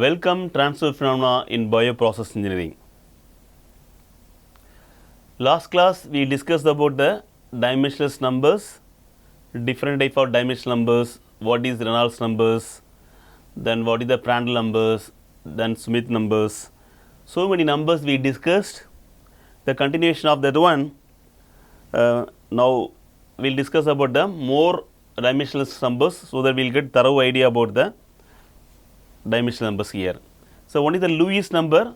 Welcome transfer phenomena in bioprocess engineering. Last class we discussed about the dimensionless numbers, different type of dimensional numbers, what is Reynolds numbers, then what is the Prandtl numbers, then Smith numbers. So many numbers we discussed. The continuation of that one, now we will discuss about the more dimensionless numbers, so that we will get thorough idea about the dimensional numbers here. So, what is the Lewis number?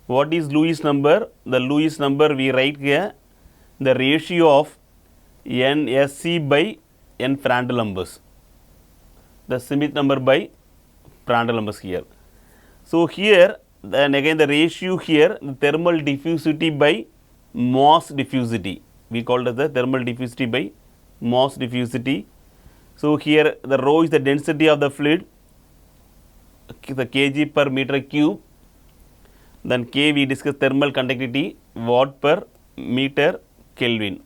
What is Lewis number? The Lewis number we write here the ratio of NSC by N Prandtl numbers, the Smith number by Prandtl numbers here. So, here then again the ratio here the thermal diffusivity by mass diffusivity, we call it as the thermal diffusivity by mass diffusivity. So, here the rho is the density of the fluid, the kg per meter cube, then K we discuss thermal conductivity watt per meter Kelvin,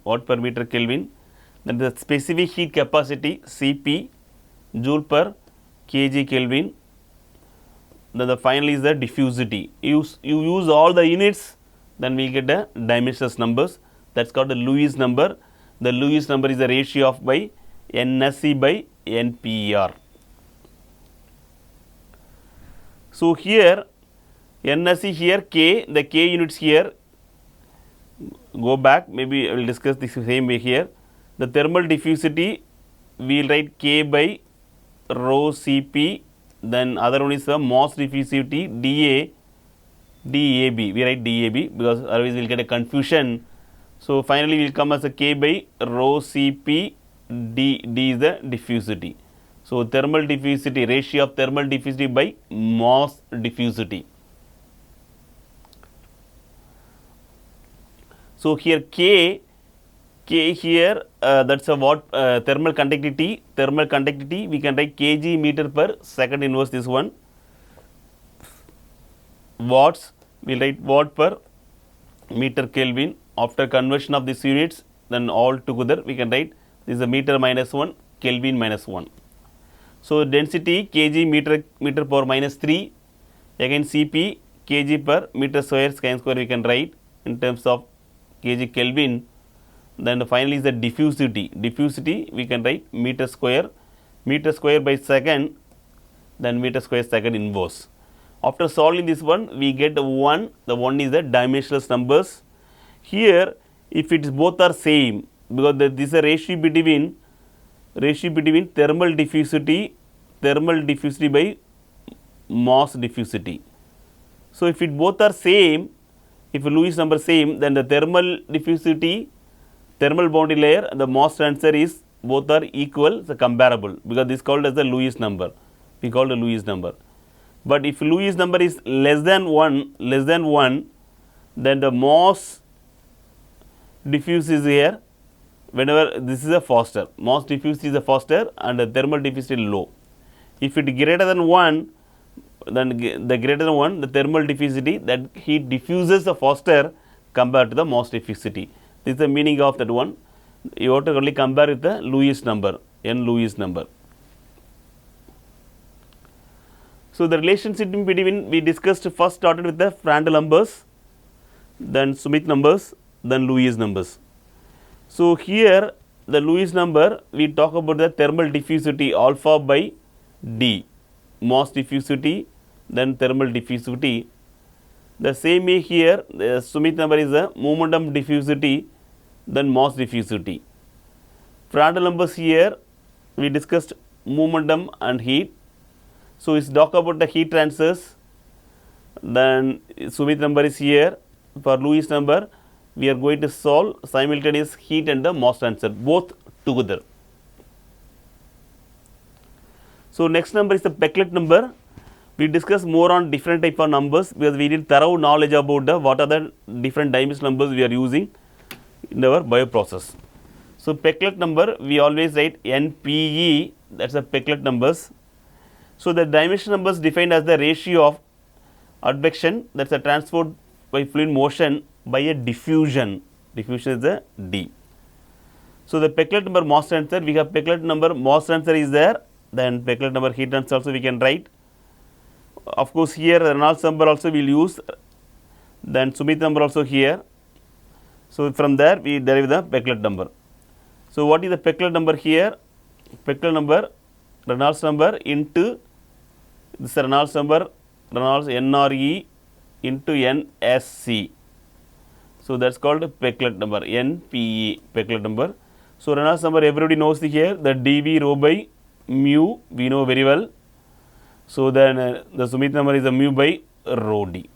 then the specific heat capacity Cp joule per kg Kelvin, then the final is the diffusivity. You use all the units, then we get the dimensionless numbers, that is called the Lewis number. The Lewis number is the ratio of by NSC by NPR. So, here NSC here K, the K units here, go back, maybe I will discuss this same way here. The thermal diffusivity we will write K by rho Cp, then other one is the mass diffusivity DAB, we write DAB because otherwise we will get a confusion. So, finally, we will come as a K by rho Cp, D is the diffusivity. So, thermal diffusivity, ratio of thermal diffusivity by mass diffusivity. So, here K here that is a watt thermal conductivity we can write kg meter per second inverse this one, watts we will write watt per meter Kelvin. After conversion of these units, then all together we can write this is a meter minus 1 Kelvin minus 1. So, density kg meter power minus 3, again Cp kg per meter square sine square we can write in terms of kg Kelvin. Then finally is the diffusivity we can write meter square by second, then meter square second inverse. After solving this one we get 1, the 1 is the dimensionless numbers. Here if it is both are same, because this is a ratio between thermal diffusivity by mass diffusivity. So, if it both are same, if Lewis number same, then the thermal diffusivity, thermal boundary layer, the mass transfer is both are equal, so comparable, because this is called as the Lewis number, we call the Lewis number. But if Lewis number is less than 1, then the mass diffuse is here, whenever this is a faster, mass diffuse is a faster and the thermal diffuse is low. If it greater than 1, then the greater than 1, the thermal diffusivity, that heat diffuses the faster compared to the mass diffusivity. This is the meaning of that one. You have to only compare with the Lewis number, N Lewis number. So, the relationship between we discussed first started with the Prandtl numbers, then Smith numbers, then Lewis numbers. So, here the Lewis number we talk about the thermal diffusivity alpha by D, mass diffusivity, then thermal diffusivity. The same way here the Smith number is the momentum diffusivity, then mass diffusivity. Prandtl numbers here we discussed momentum and heat. So, it is talk about the heat transfers, then Smith number is here. For Lewis number we are going to solve simultaneous heat and the mass transfer both together. So, next number is the Becklet number. We discuss more on different type of numbers, because we need thorough knowledge about the what are the different dimensional numbers we are using in our bioprocess. So, Becklet number we always write NPE, that is the Becklet numbers. So, the dimensional numbers defined as the ratio of advection, that is the transport by fluid motion by a diffusion is the D. So, the Becklet number mass transfer, we have Becklet number mass transfer is there, then Becklet number heat transfer also we can write. Of course, here Reynolds number also we will use, then Smith number also here. So, from there we derive the Peclet number. So, what is the Peclet number here? Peclet number, Reynolds number into this Reynolds number, Reynolds NRE into NSC. So, that is called Peclet number, NPE, Peclet number. So, Reynolds number everybody knows here, the dV rho by mu we know very well. So, then the Smith number is the mu by rho d.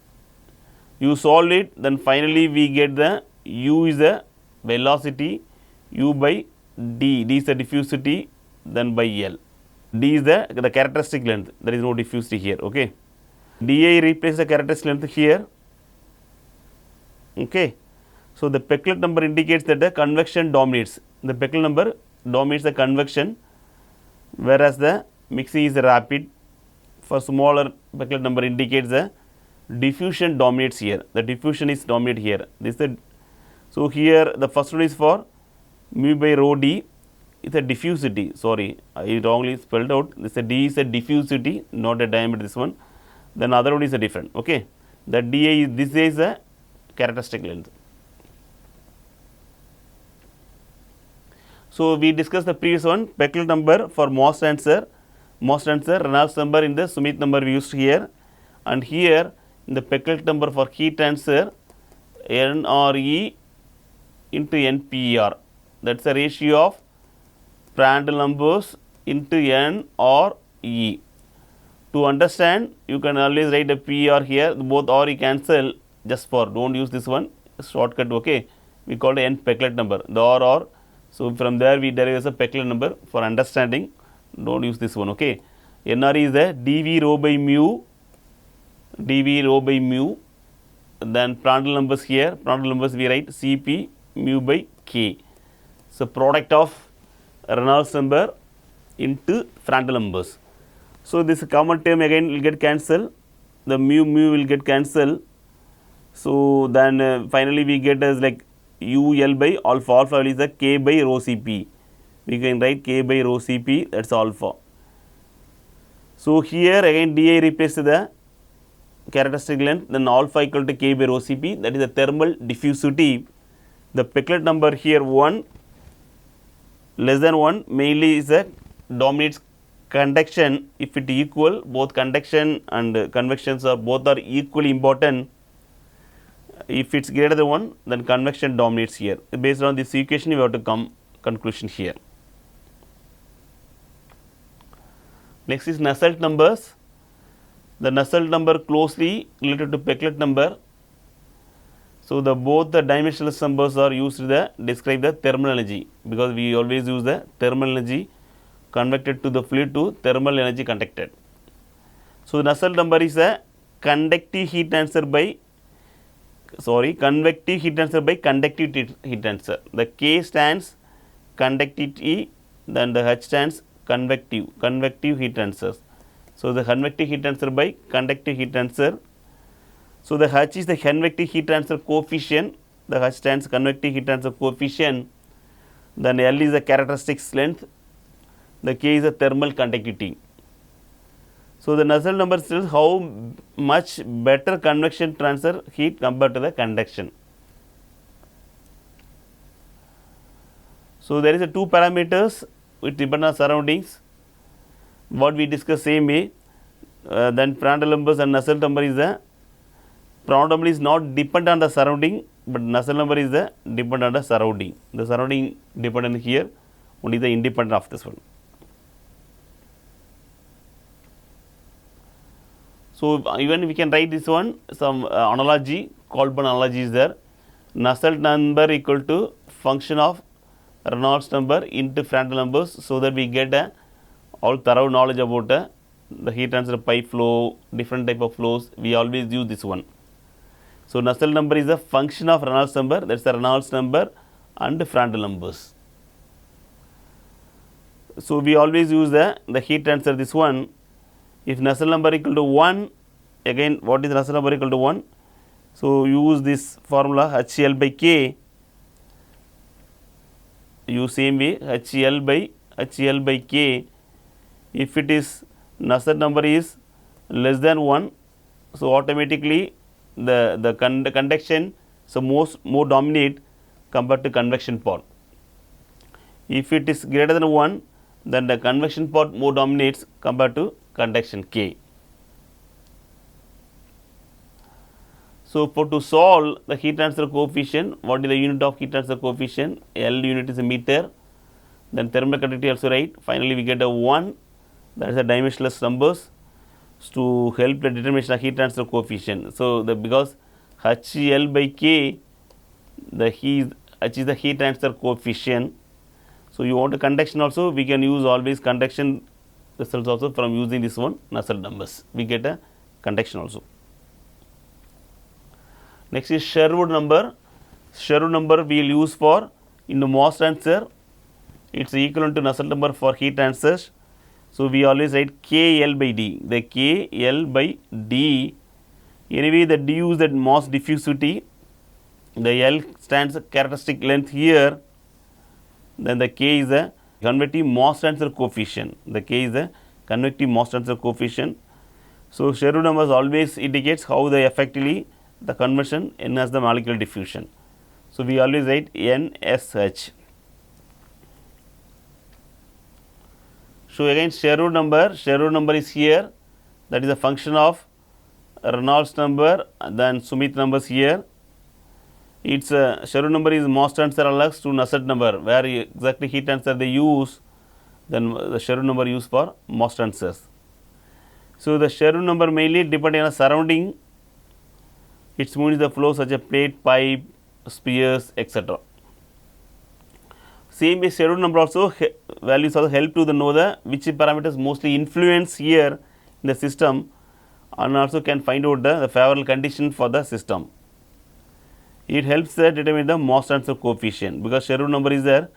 You solve it, then finally we get the u is the velocity, u by d, d is the diffusivity, then by L. D is the characteristic length, there is no diffusivity here, okay. dA replaces the characteristic length here, okay. So, the Peclet number indicates that the convection dominates, the Peclet number dominates the convection, whereas the mixing is rapid. For smaller Peclet number indicates the diffusion dominates here, the diffusion is dominate here. This is the, so here the first one is for mu by rho d, it's a diffusivity, sorry I wrongly spelled out, this is d is a diffusivity, not a diameter, this one, then other one is a different, okay. The dA is, this is a characteristic length. So, we discussed the previous one, Peclet number for most answer, Reynolds number in the Smith number we used here, and here in the Peclet number for heat transfer, NRE into NPR, that is the ratio of Prandtl numbers into N or E. To understand, you can always write a PR here, both R you cancel, just for, do not use this one, shortcut, okay. We call it N Peclet number, the R. So, from there we derive as a Peclet number for understanding, do not use this one, okay. NRE is the dV rho by mu, then Prandtl numbers here, Prandtl numbers we write Cp mu by K. So, product of Reynolds number into Prandtl numbers. So, this common term again will get cancelled, the mu will get cancelled. So, then finally we get as like UL by alpha is the K by rho Cp, we can write K by rho Cp, that is alpha. So, here again dA replaces the characteristic length, then alpha equal to K by rho Cp, that is the thermal diffusivity. The Peclet number here 1 less than 1 mainly is a dominates conduction. If it equal, both conduction and convections are both are equally important. If it is greater than 1, then convection dominates here. Based on this equation, we have to come conclusion here. Next is Nusselt numbers. The Nusselt number closely related to Peclet number. So, both the dimensionless numbers are used to describe the thermal energy, because we always use the thermal energy convected to the fluid to thermal energy conducted. So, the Nusselt number is a convective heat transfer by conductive heat transfer. The K stands conductivity, then the H stands convective heat transfers. So, the convective heat transfer by conductive heat transfer. So, the H is the convective heat transfer coefficient, the H stands convective heat transfer coefficient, then L is the characteristics length, the K is the thermal conductivity. So, the Nusselt number tells how much better convection transfer heat compared to the conduction. So, there is a two parameters which depend on surroundings, what we discussed same way, then Prandtl numbers and Nusselt number is the Prandtl number is not dependent on the surrounding, but Nusselt number is the dependent on the surrounding. The surrounding dependent here, only the independent of this one. So, even we can write this one, some analogy, Kolbe analogy is there. Nusselt number equal to function of Reynolds number into Prandtl numbers, so that we get a all thorough knowledge about the heat transfer pipe flow, different type of flows, we always use this one. So, Nusselt number is a function of Reynolds number, that is the Reynolds number and Prandtl numbers. So, we always use the heat transfer this one. If Nusselt number equal to 1, again what is Nusselt number equal to 1? So, use this formula HL by K, use same way HL by K. If it is Nusselt number is less than 1, so automatically the conduction so more dominate compared to convection part. If it is greater than 1, then the convection part more dominates compared to conduction K. So, for to solve the heat transfer coefficient, what is the unit of heat transfer coefficient? L unit is a meter, then thermal conductivity also right. Finally, we get a 1, that is a dimensionless numbers to help the determination of heat transfer coefficient. So, because HL by K, H is the heat transfer coefficient. So, you want a conduction also, we can use always conduction results also from using this one Nusselt numbers. We get a conduction also. Next is Sherwood number. Sherwood number we will use for in the mass transfer. It is equivalent to Nusselt number for heat transfers. So, we always write KL by D. The KL by D. Anyway, the D is that mass diffusivity. The L stands characteristic length here. Then the K is the convective mass transfer coefficient. The K is the convective mass transfer coefficient. So, Sherwood numbers always indicates how they effectively the conversion N as the molecular diffusion. So, we always write NSH. So, again Sherwood number is here, that is a function of Reynolds number, then Smith numbers here. Its Sherwood number is mass transfer analogous to Nusselt number, where exactly heat transfer they use, then the Sherwood number used for mass transfers. So, the Sherwood number mainly depending on the surrounding, its means the flow such a plate, pipe, spheres, etc. Same is Sherwood number also values also help to know the which parameters mostly influence here in the system, and also can find out the favorable condition for the system. It helps determine the mass transfer coefficient, because Sherwood number is there,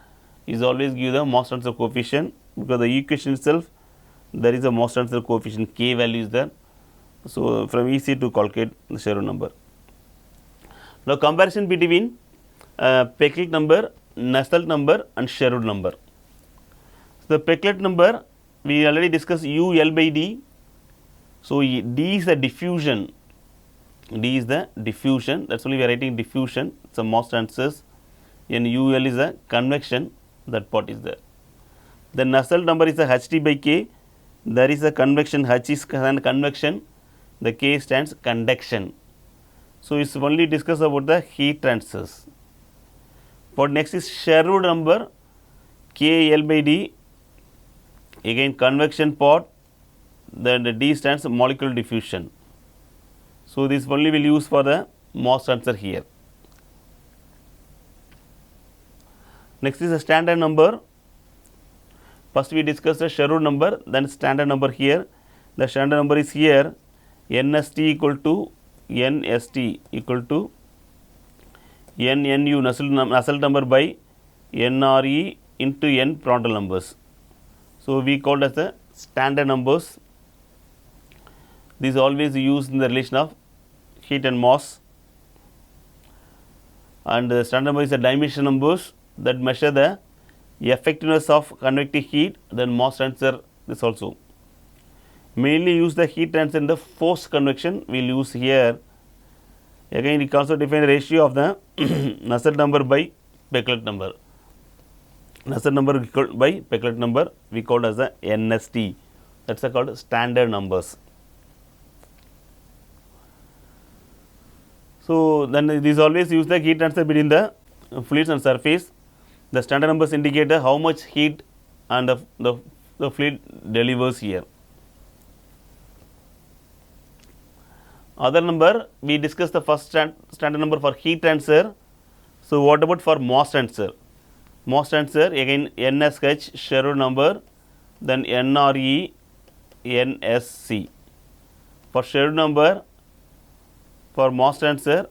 is always give the mass transfer coefficient, because the equation itself there is a mass transfer coefficient K value is there. So, from easy to calculate the Sherwood number. Now, comparison between Peclet number, Nusselt number and Sherwood number. So, the Peclet number we already discussed UL by D. So, D is the diffusion, D is the diffusion, that is only we are writing diffusion, it is a mass transfers, and UL is a convection, that part is there. The Nusselt number is a HT by K, there is a convection, H is convection, the K stands conduction. So, it is only discuss about the heat transfers. What next is Sherwood number, KL by D, again convection part, then the D stands molecular diffusion. So, this only will use for the mass transfer here. Next is the standard number. First we discuss the Sherwood number, then standard number here. The standard number is here, NST equal to NST equal to NNU Nusselt number by NRE into N Prandtl numbers. So, we called as the standard numbers. These always used in the relation of heat and mass, and the standard number is the dimension numbers that measure the effectiveness of convective heat, then mass transfer this also. Mainly use the heat transfer in the forced convection, we will use here. Again, it also define the ratio of the Nusselt number by Peclet number. Nusselt number equal by Peclet number we called as the NST, that is called standard numbers. So, then these always use the heat transfer between the fluids and surface. The standard numbers indicate how much heat and the fluid delivers here. Other number we discussed the first standard number for heat transfer. So, what about for mass transfer? Mass transfer again NSH Sherwood number, then NRE NSC. For Sherwood number, for mass transfer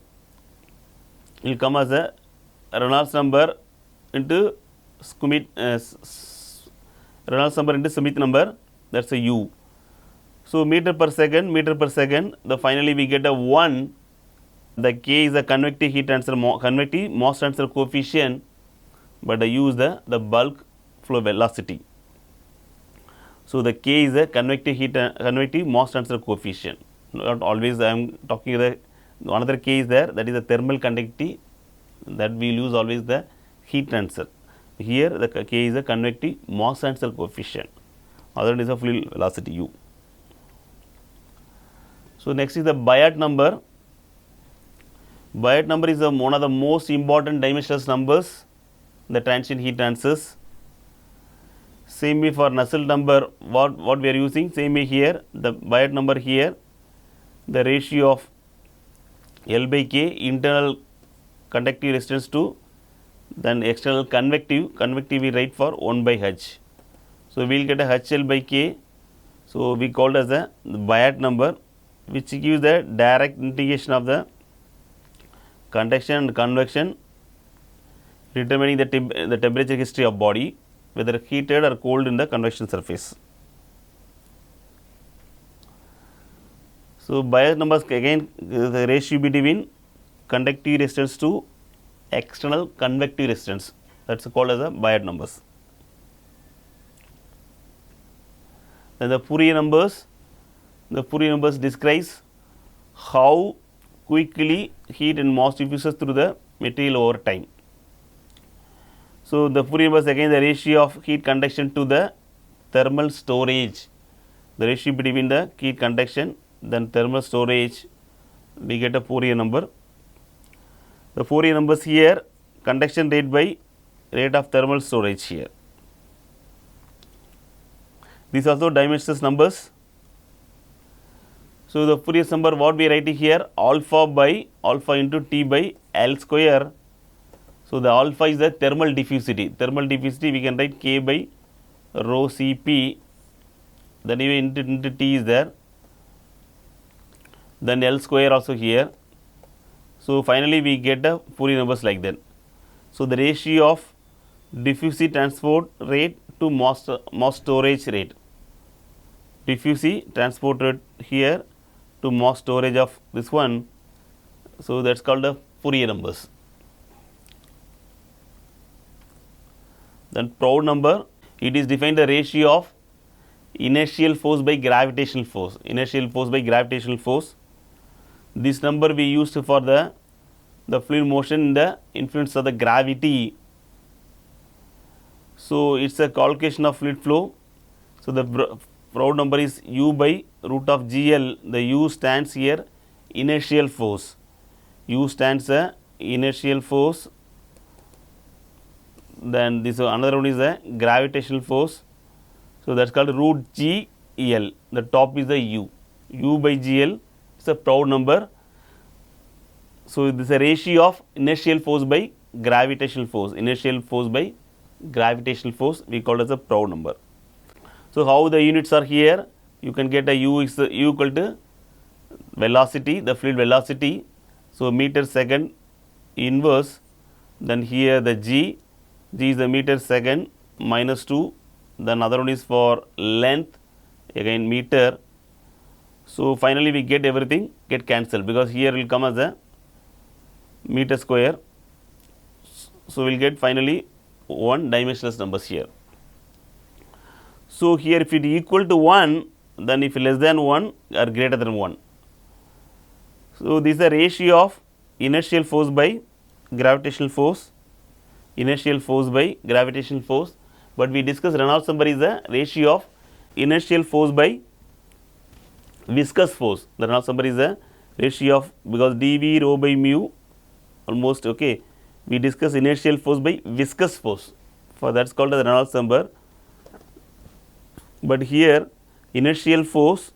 will come as a Reynolds number into Smith Reynolds number into Smith number, that is a U. So, meter per second, the finally we get a 1, the K is the convective heat transfer, convective mass transfer coefficient, but I use the bulk flow velocity. So the K is a convective heat convective mass transfer coefficient. Not always I am talking the another K is there, that is the thermal conductivity, that we will use always the heat transfer. Here the K is a convective mass transfer coefficient, other one is a fluid velocity U. So next is the Biot number. Biot number is one of the most important dimensionless numbers, the transient heat transfers. Same way for Nusselt number, what we are using, same way here, the Biot number here, the ratio of L by K, internal conductive resistance to then external convective we write for 1 by H. So we will get a HL by K, so we called as the Biot number, which gives the direct integration of the conduction and convection, determining the temperature history of body, whether heated or cold in the convection surface. So Biot numbers again the ratio between conductive resistance to external convective resistance, that is called as the Biot numbers. Then the Fourier numbers describes how quickly heat and mass diffuses through the material over time. So the Fourier numbers again the ratio of heat conduction to the thermal storage, the ratio between the heat conduction then thermal storage, we get a Fourier number. The Fourier numbers here, conduction rate by rate of thermal storage here. These also dimensionless numbers. So the Fourier number what we write here, alpha by alpha into T by L square. So the alpha is the thermal diffusivity. Thermal diffusivity we can write K by rho Cp, then even into T is there. Then L square also here. So finally we get the Fourier numbers like that. So the ratio of diffusive transport rate to mass storage rate. Diffusive transport rate here to mass storage of this one. So that's called the Fourier numbers. Then Proud number, it is defined the ratio of inertial force by gravitational force. Inertial force by gravitational force. This number we used for the fluid motion in the influence of the gravity. So it's a calculation of fluid flow. So the Proud number is U by root of GL. The U stands here inertial force. U stands a inertial force. Then this another one is a gravitational force. So that's called root GL. The top is the U. U by GL is a Proud number. So this is a ratio of inertial force by gravitational force. Inertial force by gravitational force we call as a Proud number. So how the units are here? You can get a U is U equal to velocity, the fluid velocity. So meter second inverse. Then here the G is the meter second minus 2. Then other one is for length, again meter. So finally we get everything get cancelled, because here will come as a meter square. So we will get finally one dimensionless numbers here. So here if it is equal to 1, then if less than 1 or greater than 1. So this is the ratio of inertial force by gravitational force. Inertial force by gravitational force, but we discussed Reynolds number is the ratio of inertial force by viscous force. The Reynolds number is the ratio of, because dV rho by mu almost okay. We discuss inertial force by viscous force, for that's called the Reynolds number. But here inertial force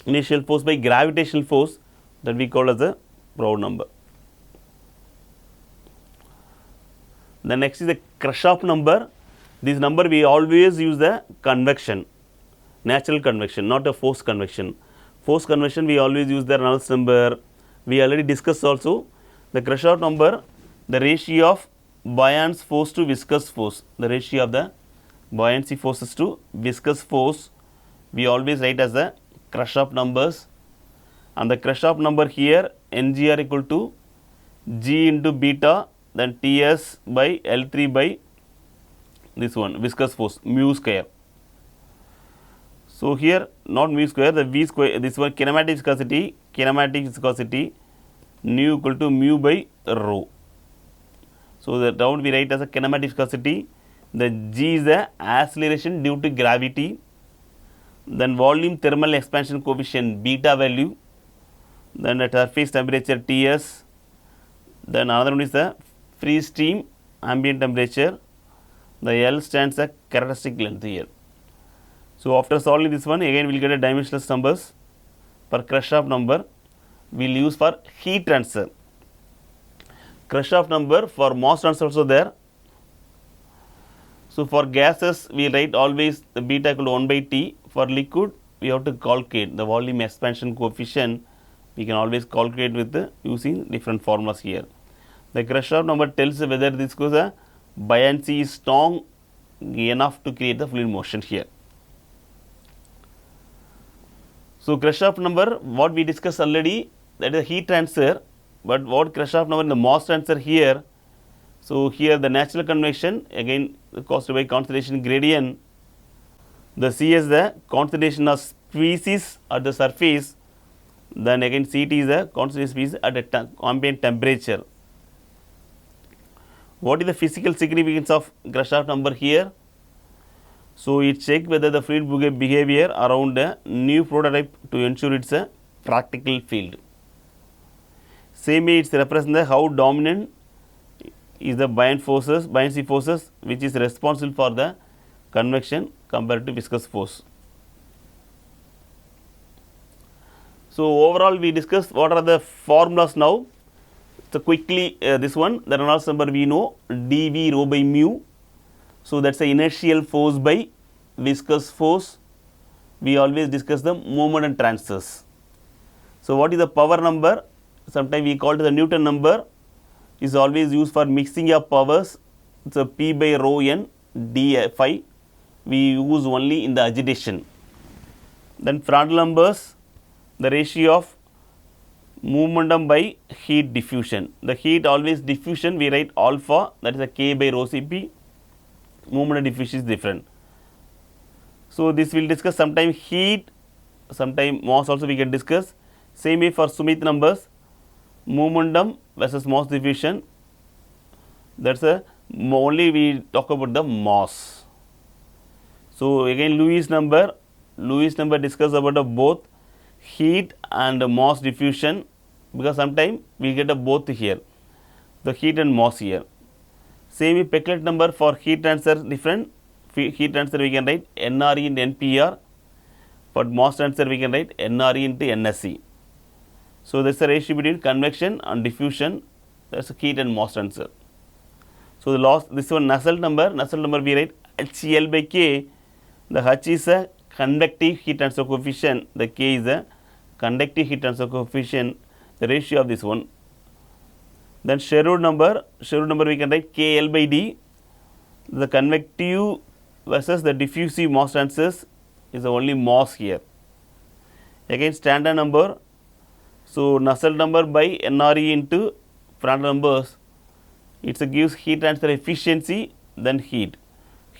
by gravitational force, that we call as a Proud number. The next is the Kirchhoff number. This number we always use the convection, natural convection, not a forced convection. Forced convection we always use the Reynolds number. We already discussed also the Kirchhoff number, the ratio of buoyant force to viscous force, the ratio of the buoyancy forces to viscous force we always write as the Kirchhoff numbers. And the Kirchhoff number here Ng are equal to G into beta, then Ts by L3 by this one viscous force mu square. So, here not mu square, the V square, this one kinematic viscosity nu equal to mu by rho. So, the down we write as a kinematic viscosity, the G is the acceleration due to gravity, then volume thermal expansion coefficient beta value, then at surface temperature Ts, then another one is the free stream ambient temperature, the L stands a characteristic length here. So, after solving this one, again we will get a dimensionless numbers for Kirchhoff number we will use for heat transfer. Kirchhoff number for mass transfer also there. So, for gases we write always the beta equal to 1 by T. For liquid we have to calculate the volume expansion coefficient, we can always calculate with the using different formulas here. The Kirchhoff number tells whether this goes a buoyancy is strong enough to create the fluid motion here. So, Kirchhoff number what we discussed already, that is heat transfer, but what Kirchhoff number in the mass transfer here. So, here the natural convection again caused by concentration gradient, the C is the concentration of species at the surface, then again Ct is the concentration species at the ambient temperature. What is the physical significance of Kirchhoff number here? So, it check whether the fluid behavior around a new prototype to ensure it is a practical field. Same way it represents how dominant is the buoyancy forces which is responsible for the convection compared to viscous force. So, overall we discussed what are the formulas now. So, quickly this one, the Reynolds number we know dV rho by mu. So, that is the inertial force by viscous force. We always discuss the moment and transfers. So, what is the power number? Sometimes we call it the Newton number, is always used for mixing of powers. It is a P by rho n d phi, we use only in the agitation. Then Prandtl numbers, the ratio of momentum by heat diffusion. The heat always diffusion we write alpha, that is a K by rho Cp, momentum diffusion is different. So, this we will discuss sometime heat, sometime mass also we can discuss. Same way for Smith numbers, momentum versus mass diffusion, that is a only we talk about the mass. So, again Lewis number discuss about both heat and mass diffusion, because sometime we get a both here, the heat and mass here. Same with Peclet number for heat transfer different, heat transfer we can write NRE into NPR, for mass transfer we can write NRE into NSE. So, there is a ratio between convection and diffusion, that is heat and mass transfer. So, the loss, this one Nusselt number we write HL by K, the H is a convective heat transfer coefficient, the K is a conductive heat transfer coefficient, the ratio of this one. Then Sherwood number we can write KL by D, the convective versus the diffusive mass transfers is the only mass here. Again standard number, so Nusselt number by NRE into Prandtl numbers, it gives heat transfer efficiency, then heat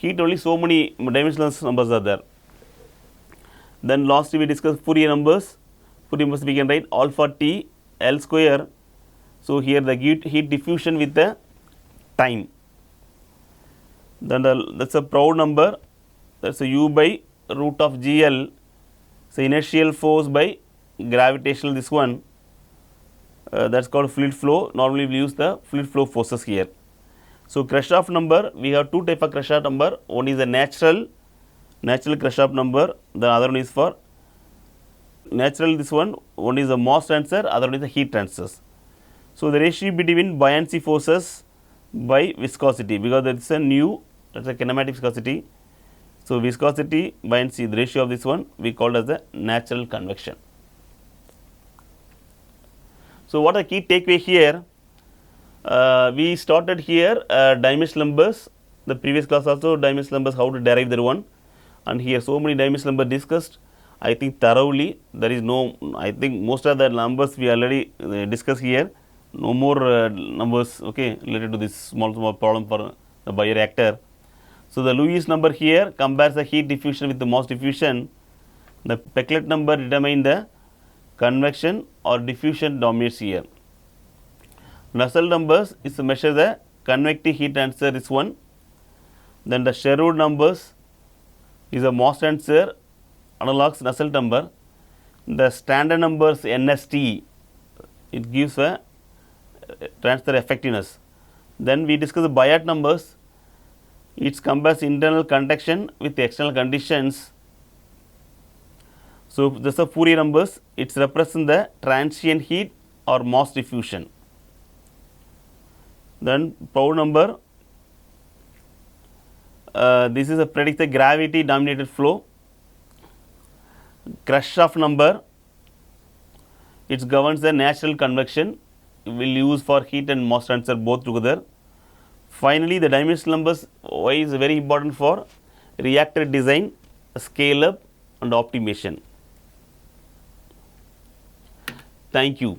only so many dimensionless numbers are there. Then lastly we discuss Fourier numbers we can write alpha T L square. So, here the heat diffusion with the time, then that is a Proud number, that is a U by root of GL. So, inertial force by gravitational this one, that is called fluid flow. Normally we use the fluid flow forces here. So, Kirchhoff number, we have two type of Kirchhoff number, one is the natural Kirchhoff number, the other one is for natural, this one is the mass transfer, other one is the heat transfers. So, the ratio between buoyancy forces by viscosity, because that is a new, that is a kinematic viscosity. So, viscosity buoyancy, the ratio of this one we call as the natural convection. So, what are the key takeaway here? We started here dimensional numbers, the previous class also dimensional numbers, how to derive that one, and here so many dimensional numbers discussed, I think thoroughly. There is no, I think most of the numbers we already discussed here, no more numbers related to this small problem for the bioreactor. So, the Lewis number here compares the heat diffusion with the mass diffusion. The Peclet number determine the convection or diffusion dominates here. Nusselt numbers is to measure the convective heat transfer is 1. Then the Sherwood numbers is a mass transfer analogs Nusselt number. The standard numbers NST, it gives a transfer effectiveness. Then we discuss the Biot numbers. It compares internal conduction with external conditions. So, this is the Fourier numbers. It represents the transient heat or mass diffusion. Then Prof number, this is a predict the gravity dominated flow. Kirchhoff number, it governs the natural convection. We will use for heat and mass transfer both together. Finally, the dimensional numbers, why is very important for reactor design, scale up and optimization. Thank you.